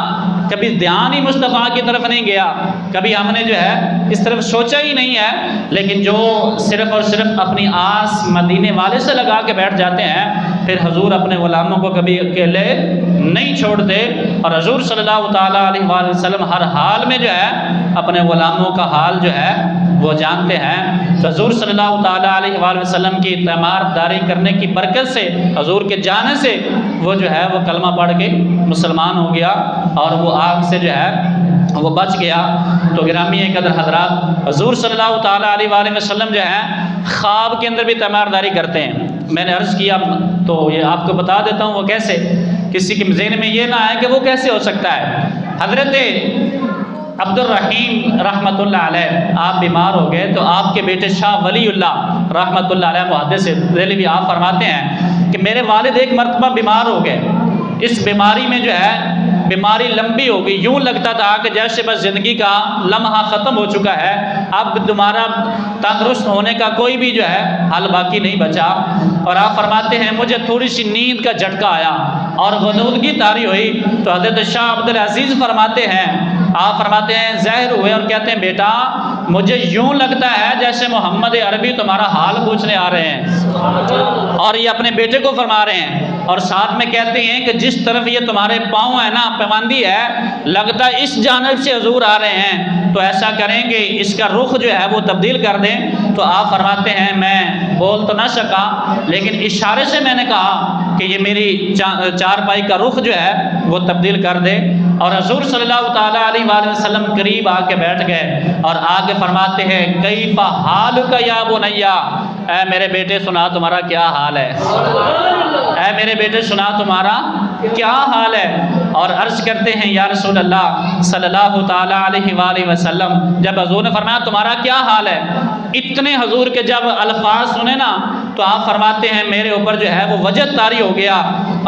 کبھی دھیان ہی مصطفیٰ کی طرف نہیں گیا، کبھی ہم نے جو ہے اس طرف سوچا ہی نہیں ہے، لیکن جو صرف اور صرف اپنی آس مدینے والے سے لگا کے بیٹھ جاتے ہیں پھر حضور اپنے غلاموں کو کبھی اکیلے نہیں چھوڑتے، اور حضور صلی اللہ تعالیٰ علیہ وآلہ وسلم ہر حال میں جو ہے اپنے غلاموں کا حال جو ہے وہ جانتے ہیں۔ تو حضور صلی اللہ تعالیٰ علیہ وآلہ وسلم کی تیمارداری کرنے کی برکت سے حضور کے جانے سے وہ جو ہے وہ کلمہ پڑھ کے مسلمان ہو گیا اور وہ آگ سے جو ہے وہ بچ گیا۔ تو گرامی قدر حضرات حضور صلی اللہ تعالیٰ علیہ وآلہ وسلم جو ہے خواب کے اندر بھی تیمارداری کرتے ہیں۔ میں نے عرض کیا تو یہ آپ کو بتا دیتا ہوں وہ کیسے، کسی کے ذہن میں یہ نہ آئے کہ وہ کیسے ہو سکتا ہے۔ حضرت عبد الرحیم رحمۃ اللہ علیہ آپ بیمار ہو گئے تو آپ کے بیٹے شاہ ولی اللہ رحمۃ اللہ علیہ محدث دہلوی آپ فرماتے ہیں کہ میرے والد ایک مرتبہ بیمار ہو گئے، اس بیماری میں جو ہے بیماری لمبی ہو گئی، یوں لگتا تھا کہ جیسے بس زندگی کا لمحہ ختم ہو چکا ہے، اب تمہارا تندرست ہونے کا کوئی بھی جو ہے حل باقی نہیں بچا۔ اور آپ فرماتے ہیں مجھے تھوڑی سی نیند کا جھٹکا آیا اور غنودگی طاری ہوئی تو حضرت شاہ عبد العزیز فرماتے ہیں، آپ فرماتے ہیں ظاہر ہوئے اور کہتے ہیں بیٹا مجھے یوں لگتا ہے جیسے محمد عربی تمہارا حال پوچھنے آ رہے ہیں، اور یہ اپنے بیٹے کو فرما رہے ہیں، اور ساتھ میں کہتے ہیں کہ جس طرف یہ تمہارے پاؤں ہے نا پیماندی ہے، لگتا ہے اس جانب سے حضور آ رہے ہیں، تو ایسا کریں کہ اس کا رخ جو ہے وہ تبدیل کر دیں۔ تو آپ فرماتے ہیں میں بول تو نہ سکا لیکن اشارے سے میں نے کہا کہ یہ میری چارپائی کا رخ جو ہے وہ تبدیل کر دے، اور حضور صلی اللہ تعالیٰ علیہ وآلہ وسلم قریب آ کے بیٹھ گئے اور آگے فرماتے ہیں کیف حالک یا بنیا، اے میرے بیٹے سنا تمہارا کیا حال ہے، اے میرے بیٹے سنا تمہارا کیا حال ہے۔ اور عرض کرتے ہیں یا رسول اللہ صلی اللہ تعالیٰ علیہ وآلہ وسلم، جب حضور نے فرمایا تمہارا کیا حال ہے، اتنے حضور کے جب الفاظ سنے نا تو آپ فرماتے ہیں میرے اوپر جو ہے وہ وجد طاری ہو گیا،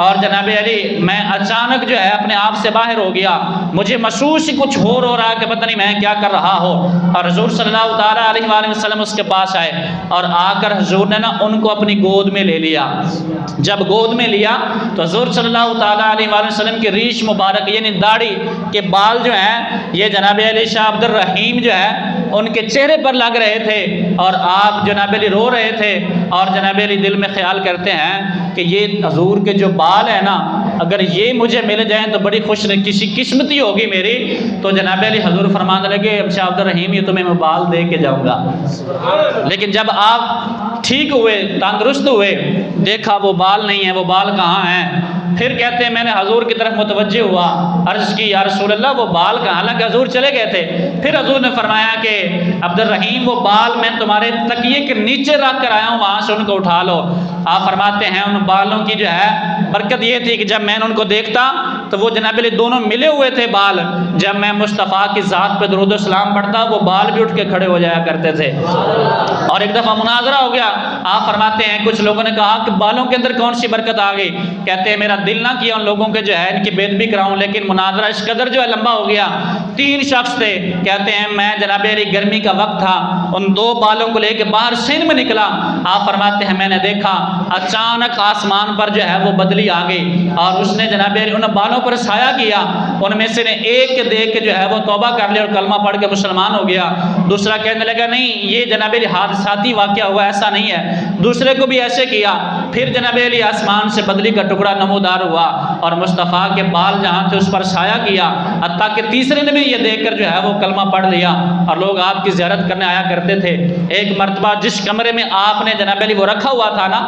اور جناب علی میں اچانک جو ہے اپنے آپ سے باہر ہو گیا، مجھے محسوس کچھ ہو رہا کہ پتہ نہیں میں کیا کر رہا ہوں۔ اور حضور صلی اللہ تعالیٰ علیہ وآلہ وسلم اس کے پاس آئے اور آ کر حضور نے نا ان کو اپنی گود میں لے لیا۔ جب گود میں لیا تو حضور صلی اللہ تعالیٰ علیہ وآلہ وسلم کی ریش مبارک یعنی داڑھی کے بال جو ہیں یہ جناب علی شاہ عبد الرحیم جو ہے ان کے چہرے پر لگ رہے تھے، اور آپ جناب علی رو رہے تھے، اور جناب علی دل میں خیال کرتے ہیں کہ یہ حضور کے جو بال ہیں نا اگر یہ مجھے مل جائیں تو بڑی خوش کسی قسمتی ہوگی میری۔ تو جناب علی حضور فرمانے لگے اب شاہ عبد الرحیم یہ تمہیں میں بال دے کے جاؤں گا، لیکن جب آپ ٹھیک ہوئے تندرست ہوئے دیکھا وہ بال نہیں ہیں، وہ بال کہاں ہیں؟ پھر کہتے ہیں میں نے حضور کی طرف متوجہ ہوا، عرض کی یا رسول اللہ وہ بال کہاں، حالانکہ حضور چلے گئے تھے۔ پھر حضور نے فرمایا کہ عبد الرحیم وہ بال میں تمہارے تکیے کے نیچے رکھ کر آیا ہوں، وہاں سے ان کو اٹھا لو۔ آپ فرماتے ہیں ان بالوں کی جو ہے برکت یہ تھی کہ جب میں نے ان کو دیکھتا تو وہ جناب علی دونوں ملے ہوئے تھے بال، جب میں مصطفیٰ کی ذات پہ درود و سلام پڑھتا وہ بال بھی اٹھ کے کھڑے ہو جایا کرتے تھے۔ اور ایک دفعہ مناظرہ ہو گیا، آپ فرماتے ہیں کچھ لوگوں نے کہا کہ بالوں کے اندر کون سی برکت آ گئی، کہتے ہیں میرا دل نہ کیا ان لوگوں کے جو ہے ان کی بےدبی کراؤں، لیکن مناظرہ اس قدر جو ہے لمبا ہو گیا، 3 شخص تھے، کہتے ہیں میں جناب علی گرمی کا وقت تھا ان 2 بالوں کو لے کے باہر سین میں نکلا، آپ فرماتے ہیں میں نے دیکھا اچانک آسمان پر جو ہے وہ بدلی آ گئی اور اس نے جناب علی ان بالوں پر سایہ کیا، ان میں سے نے ایک کے دیکھ کے جو ہے وہ توبہ کر لیا اور کلمہ پڑھ کے مسلمان ہو گیا، دوسرا کہنے لگا نہیں یہ جناب علی حادثاتی واقعہ ہوا ایسا نہیں ہے، دوسرے کو بھی ایسے کیا، پھر جناب علی آسمان سے بدلی کا ٹکڑا نمودار ہوا اور مصطفیٰ کے بال جہاں تھے اس پر سایہ کیا، حتیٰ کہ تیسرے نے بھی یہ دیکھ کر جو ہے وہ کلمہ پڑھ لیا اور لوگ آپ کی زیارت کرنے آیا کرتے تھے۔ ایک مرتبہ جس کمرے میں آپ نے جناب علی وہ رکھا ہوا تھا نا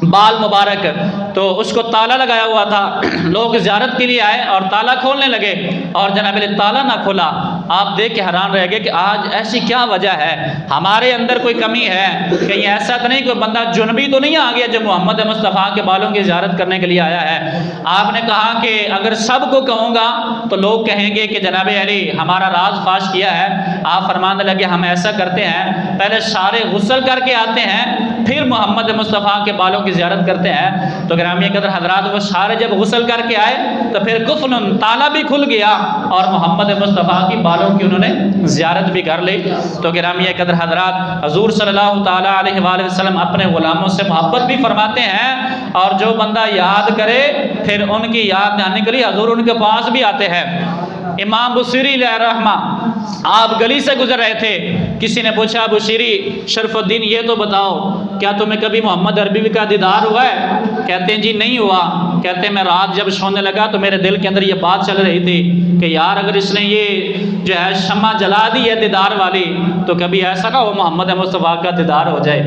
بال مبارک تو اس کو تالا لگایا ہوا تھا، لوگ زیارت کے لیے آئے اور تالا کھولنے لگے اور جناب علی تالا نہ کھولا، آپ دیکھ کے حیران رہ گئے کہ آج ایسی کیا وجہ ہے، ہمارے اندر کوئی کمی ہے، کہیں ایسا تو نہیں کوئی بندہ جنبی تو نہیں آ گیا جو محمد مصطفیٰ کے بالوں کی زیارت کرنے کے لیے آیا ہے۔ آپ نے کہا کہ اگر سب کو کہوں گا تو لوگ کہیں گے کہ جناب علی ہمارا راز فاش کیا ہے۔ آپ فرمانے لگے ہم ایسا کرتے ہیں پہلے سارے غسل کر کے آتے ہیں پھر محمد مصطفیٰ کے بالوں کی زیارت کرتے ہیں۔ تو گرامی قدر حضرات وہ سارے جب غسل کر کے آئے تو پھر کفن تالا بھی کھل گیا اور محمد مصطفیٰ کی بالوں کی انہوں نے زیارت بھی کر لی۔ تو گرامی قدر حضرات حضور صلی اللہ تعالیٰ علیہ وآلہ وسلم اپنے غلاموں سے محبت بھی فرماتے ہیں اور جو بندہ یاد کرے پھر ان کی یاد دہانی کے لیے حضور ان کے پاس بھی آتے ہیں۔ امام بصیری علیہ الرحمہ آپ گلی سے گزر رہے تھے، کسی نے پوچھا بصیری شرف الدین یہ تو بتاؤ کیا تمہیں کبھی محمد عربی کا دیدار ہوا ہے؟ کہتے ہیں جی نہیں ہوا۔ کہتے ہیں میں رات جب سونے لگا تو میرے دل کے اندر یہ بات چل رہی تھی کہ یار اگر اس نے یہ جو ہے شمع جلا دی ہے دیدار والی تو کبھی ایسا نہ ہو محمد مصطفیٰ کا دیدار ہو جائے۔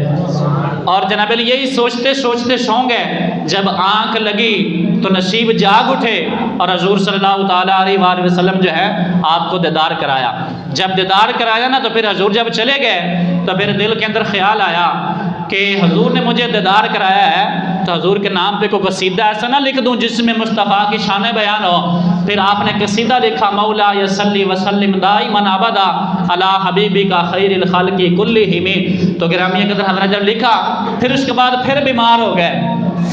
اور جناب علی یہی سوچتے سوچتے سو گئے، جب آنکھ لگی تو نصیب جاگ اٹھے اور حضور صلی اللہ تعالیٰ علیہ وآلہ وسلم جو ہے آپ کو دیدار کرایا۔ جب دیدار کرایا نا تو پھر حضور جب چلے گئے تو پھر دل کے اندر خیال آیا کہ حضور نے مجھے دیدار کرایا ہے تو حضور کے نام پہ کوئی قصیدہ ایسا نہ لکھ دوں جس میں مصطفیٰ کی شان بیان ہو۔ پھر آپ نے قصیدہ لکھا مولا یصلی وسلم دائما ابدا علی حبیبی کا خیر الخلق کلہم۔ تو گرامی قدر حضرت جب لکھا پھر اس کے بعد پھر بیمار ہو گئے،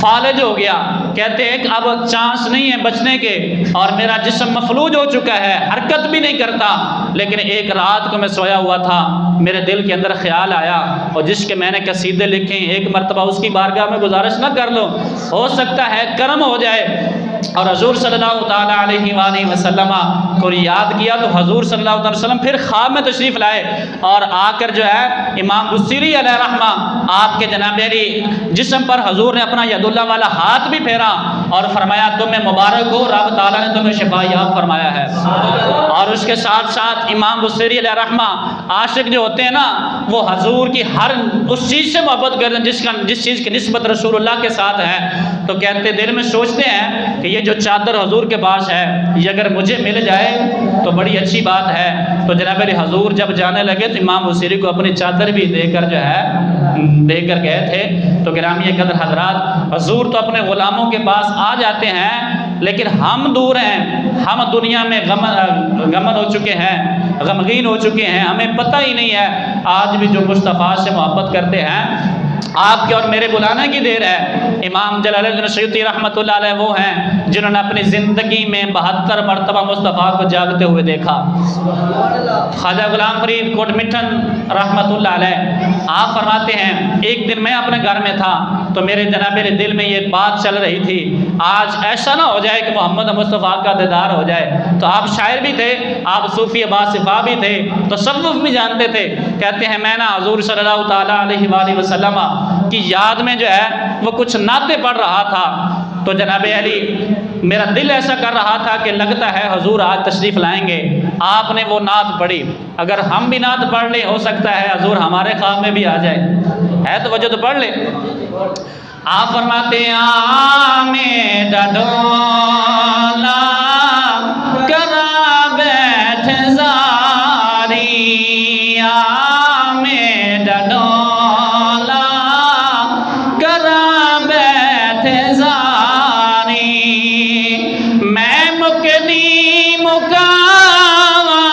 فالج ہو گیا، کہتے ہیں کہ اب چانس نہیں ہے بچنے کے اور میرا جسم مفلوج ہو چکا ہے، حرکت بھی نہیں کرتا۔ لیکن ایک رات کو میں سویا ہوا تھا، میرے دل کے اندر خیال آیا اور جس کے میں نے قصیدے لکھے ایک مرتبہ اس کی بارگاہ میں گزارش نہ کر لو، ہو سکتا ہے کرم ہو جائے۔ اور حضور صلی اللہ تعالیٰ علیہ وآلہ وسلم کو یاد کیا تو حضور صلی اللہ علیہ وسلم پھر خواب میں تشریف لائے اور آ کر جو ہے امام بصیری علیہ رحمہ آپ کے جناب علی جسم پر حضور نے اپنا ید اللہ والا ہاتھ بھی پھیرا اور فرمایا تمہیں مبارک ہو، رب تعالیٰ نے تمہیں شفا یاب فرمایا ہے۔ اور اس کے ساتھ ساتھ امام بصیری علیہ رحمہ عاشق جو ہوتے ہیں نا وہ حضور کی ہر اس چیز سے محبت کرتے ہیں جس چیز کی نسبت رسول اللہ کے ساتھ ہے، تو کہتے دل میں سوچتے ہیں کہ یہ جو چادر حضور کے پاس ہے یہ اگر مجھے مل جائے تو بڑی اچھی بات ہے۔ تو جناب علی حضور جب جانے لگے تو امام بصیری کو اپنی چادر بھی دے کر جو ہے دے کر گئے تھے۔ تو گرامی قدر حضرات حضور تو اپنے غلاموں کے پاس آ جاتے ہیں لیکن ہم دور ہیں، ہم دنیا میں غمن ہو چکے ہیں، غمگین ہو چکے ہیں، ہمیں پتہ ہی نہیں ہے آج بھی جو مصطفیٰ سے محبت کرتے ہیں آپ کے اور میرے بلانے کی دیر ہے۔ امام جلال الدین سیوطی رحمۃ اللہ علیہ وہ ہیں جنہوں نے اپنی زندگی میں 72 مرتبہ مصطفیٰ کو جاگتے ہوئے دیکھا۔ خواجہ غلام فرید کوٹ مٹھن رحمۃ اللہ علیہ آپ فرماتے ہیں ایک دن میں اپنے گھر میں تھا تو میرے جناب میرے دل میں یہ بات چل رہی تھی آج ایسا نہ ہو جائے کہ محمد مصطفیٰ کا دیدار ہو جائے۔ تو آپ شاعر بھی تھے، آپ صوفی باصفا بھی تھے، تصوف بھی جانتے تھے۔ کہتے ہیں میں نا حضور صلی اللہ تعالیٰ علیہ وآلہ وسلم کی یاد میں جو ہے وہ کچھ نعتیں پڑھ رہا تھا تو جناب علی میرا دل ایسا کر رہا تھا کہ لگتا ہے حضور آج تشریف لائیں گے۔ آپ نے وہ نعت پڑھی، اگر ہم بھی نعت پڑھ لیں ہو سکتا ہے حضور ہمارے خواب میں بھی آ جائے، ہے تو وجہ تو پڑھ لے۔ آپ فرماتے ہیں آمیں ڈڈولا کرا بیٹھ زاری، آمیں ڈڈولا کرا بیٹھ زاری، میں مکدی مکاوا،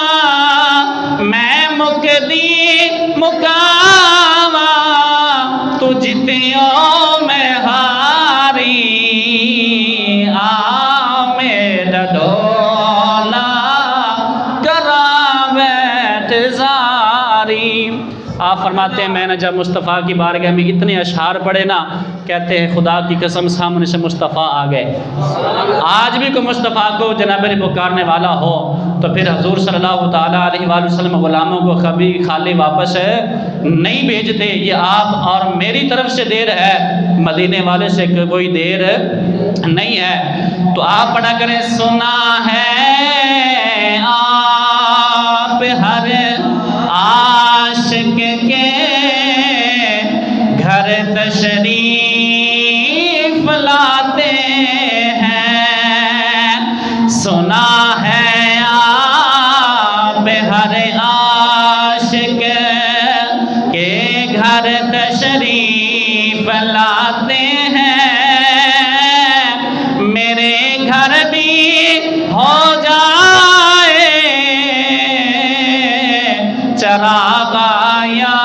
میں مکدی مکاوا، تو جتیوں میں ہاری، آمیں ڈڈولا کرا بیٹھ زاری۔ آپ فرماتے ہیں میں نے جب مصطفیٰ کی بارگاہ میں اتنے اشعار پڑھے نا کہتے ہیں خدا کی قسم سامنے سے مصطفیٰ آ گئے۔ آج بھی کوئی مصطفیٰ کو جناب علی پکارنے والا ہو تو پھر حضور صلی اللہ تعالیٰ علیہ وآلہ وسلم غلاموں کو کبھی خالی واپس نہیں بھیجتے۔ یہ آپ اور میری طرف سے دیر ہے، مدینے والے سے کوئی دیر نہیں ہے۔ تو آپ پڑھا کریں سنا ہے آپ ہر عاشق کے گھر تشریف لاتے ہیں، سنا ہے آپ ہر عاشق کے گھر تشریف لاتے ہیں، میرے گھر بھی ہو جائے چراغا یا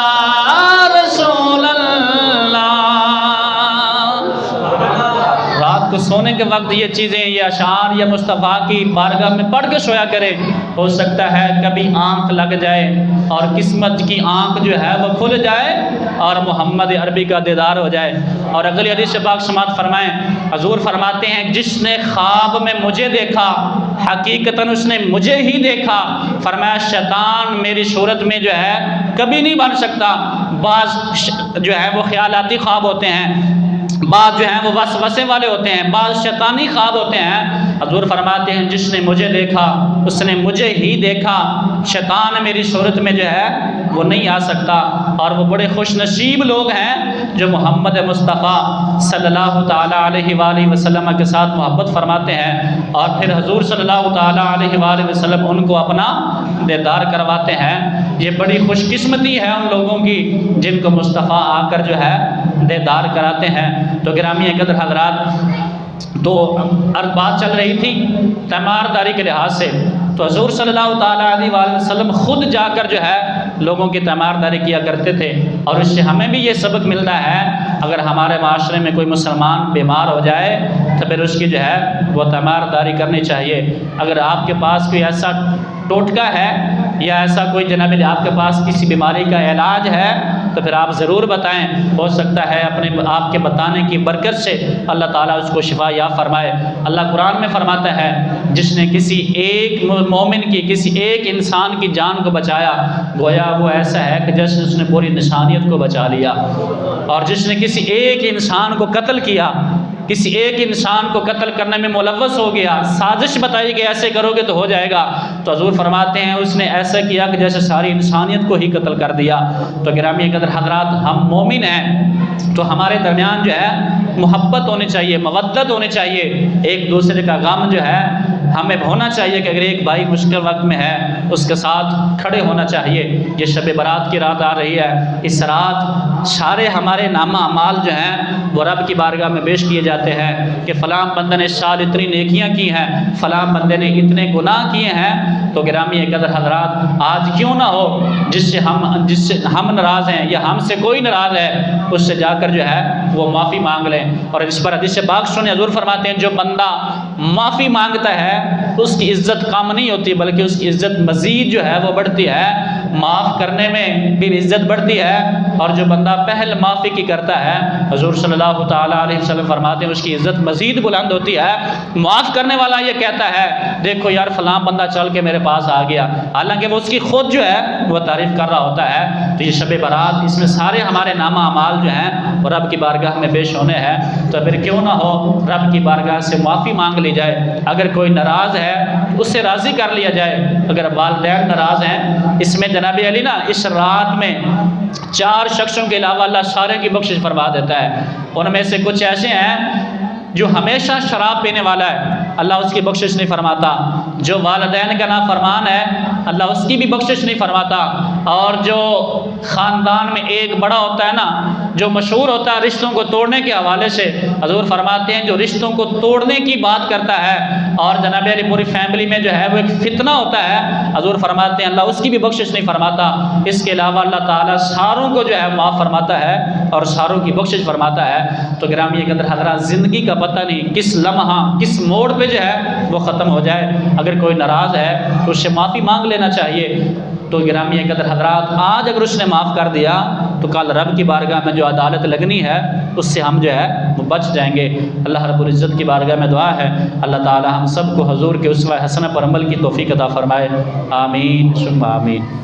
رسول اللہ۔ رات کو سونے کے وقت یہ چیزیں یہ اشعار یا مصطفیٰ کی بارگاہ میں پڑھ کے سویا کرے، ہو سکتا ہے کبھی آنکھ لگ جائے اور قسمت کی آنکھ جو ہے وہ کھل جائے اور محمد عربی کا دیدار ہو جائے۔ اور اگلی حدیث پاک سماعت فرمائیں، حضور فرماتے ہیں جس نے خواب میں مجھے دیکھا حقیقتاً اس نے مجھے ہی دیکھا۔ فرمایا شیطان میری صورت میں جو ہے کبھی نہیں بن سکتا، بعض جو ہے وہ خیالاتی خواب ہوتے ہیں بعض جو ہیں وہ وسوسے والے ہوتے ہیں، بعض شیطانی خواب ہوتے ہیں۔ حضور فرماتے ہیں جس نے مجھے دیکھا اس نے مجھے ہی دیکھا، شیطان میری صورت میں جو ہے وہ نہیں آ سکتا۔ اور وہ بڑے خوش نصیب لوگ ہیں جو محمد مصطفیٰ صلی اللہ تعالیٰ علیہ وآلہ وسلم کے ساتھ محبت فرماتے ہیں، اور پھر حضور صلی اللہ تعالیٰ علیہ وآلہ وسلم ان کو اپنا دیدار کرواتے ہیں۔ یہ بڑی خوش قسمتی ہے ان لوگوں کی جن کو مصطفیٰ آ کر جو ہے دیدار کراتے ہیں۔ تو گرامی قدر حضرات، تو بات چل رہی تھی تیمارداری کے لحاظ سے، تو حضور صلی اللہ تعالیٰ علیہ وآلہ وسلم خود جا کر جو ہے لوگوں کی تیمارداری کیا کرتے تھے، اور اس سے ہمیں بھی یہ سبق ملتا ہے اگر ہمارے معاشرے میں کوئی مسلمان بیمار ہو جائے تو پھر اس کی جو ہے وہ تیمارداری کرنی چاہیے۔ اگر آپ کے پاس کوئی ایسا ٹوٹکا ہے یا ایسا کوئی جناب آپ کے پاس کسی بیماری کا علاج ہے تو پھر آپ ضرور بتائیں، ہو سکتا ہے اپنے آپ کے بتانے کی برکت سے اللہ تعالیٰ اس کو شفا یاب فرمائے۔ اللہ قرآن میں فرماتا ہے جس نے کسی ایک مومن کی، کسی ایک انسان کی جان کو بچایا، گویا وہ ایسا ہے کہ جیسے اس نے پوری انسانیت کو بچا لیا۔ اور جس نے کسی ایک انسان کو قتل کیا، کسی ایک انسان کو قتل کرنے میں ملوث ہو گیا، سازش بتائی کہ ایسے کرو گے تو ہو جائے گا، تو حضور فرماتے ہیں اس نے ایسا کیا کہ جیسے ساری انسانیت کو ہی قتل کر دیا۔ تو گرامی قدر حضرات، ہم مومن ہیں تو ہمارے درمیان جو ہے محبت ہونی چاہیے، مودت ہونی چاہیے، ایک دوسرے کا غم جو ہے ہمیں ہونا چاہیے کہ اگر ایک بھائی مشکل وقت میں ہے اس کے ساتھ کھڑے ہونا چاہیے۔ یہ شب برات کی رات آ رہی ہے، اس رات سارے ہمارے نامہ اعمال جو ہیں وہ رب کی بارگاہ میں پیش کیے جاتے ہیں کہ فلاں بندے نے اس سال اتنی نیکیاں کی ہیں، فلاں بندے نے اتنے گناہ کیے ہیں۔ تو گرامی قدر حضرات، آج کیوں نہ ہو جس سے ہم ناراض ہیں یا ہم سے کوئی ناراض ہے اس سے جا کر جو ہے وہ معافی مانگ لیں۔ اور اس پر حدیث پاک سنیں، حضور فرماتے ہیں جو بندہ معافی مانگتا ہے اس کی عزت کم نہیں ہوتی بلکہ اس کی عزت مزید جو ہے وہ بڑھتی ہے، معاف کرنے میں بھی عزت بڑھتی ہے۔ اور جو بندہ پہل معافی کی کرتا ہے، حضور صلی اللہ تعالیٰ علیہ وسلم فرماتے ہیں اس کی عزت مزید بلند ہوتی ہے۔ معاف کرنے والا یہ کہتا ہے دیکھو یار فلاں بندہ چل کے میرے پاس آ گیا، حالانکہ وہ اس کی خود جو ہے وہ تعریف کر رہا ہوتا ہے۔ تو یہ شب برات، اس میں سارے ہمارے نامہ اعمال جو ہیں وہ رب کی بارگاہ میں پیش ہونے ہیں، تو پھر کیوں نہ ہو رب کی بارگاہ سے معافی مانگ لی جائے۔ اگر کوئی ناراض ہے اس سے راضی کر لیا جائے، اگر والدین ناراض ہیں، اس میں جناب علی نا اس رات میں 4 شخصوں کے علاوہ اللہ سارے کی بخشش فرما دیتا ہے۔ ان میں سے کچھ ایسے ہیں جو ہمیشہ شراب پینے والا ہے، اللہ اس کی بخشش نہیں فرماتا۔ جو والدین کا نافرمان ہے اللہ اس کی بھی بخشش نہیں فرماتا۔ اور جو خاندان میں ایک بڑا ہوتا ہے نا، جو مشہور ہوتا ہے رشتوں کو توڑنے کے حوالے سے، حضور فرماتے ہیں جو رشتوں کو توڑنے کی بات کرتا ہے اور جناب علی پوری فیملی میں جو ہے وہ ایک فتنہ ہوتا ہے، حضور فرماتے ہیں اللہ اس کی بھی بخشش نہیں فرماتا۔ اس کے علاوہ اللہ تعالیٰ ساروں کو جو ہے معاف فرماتا ہے اور ساروں کی بخشش فرماتا ہے۔ تو گرامی قدر حضرات، زندگی کا پتہ نہیں کس لمحہ کس موڑ پہ جو ہے وہ ختم ہو جائے۔ اگر کوئی ناراض ہے تو اس سے معافی مانگ لینا چاہیے۔ تو گرامی قدر حضرات، آج اگر اس نے معاف کر دیا تو کل رب کی بارگاہ میں جو عدالت لگنی ہے اس سے ہم جو ہے وہ بچ جائیں گے۔ اللہ رب العزت کی بارگاہ میں دعا ہے اللہ تعالی ہم سب کو حضور کے اسوہ حسنہ پر عمل کی توفیق عطا فرمائے۔ آمین ثم آمین۔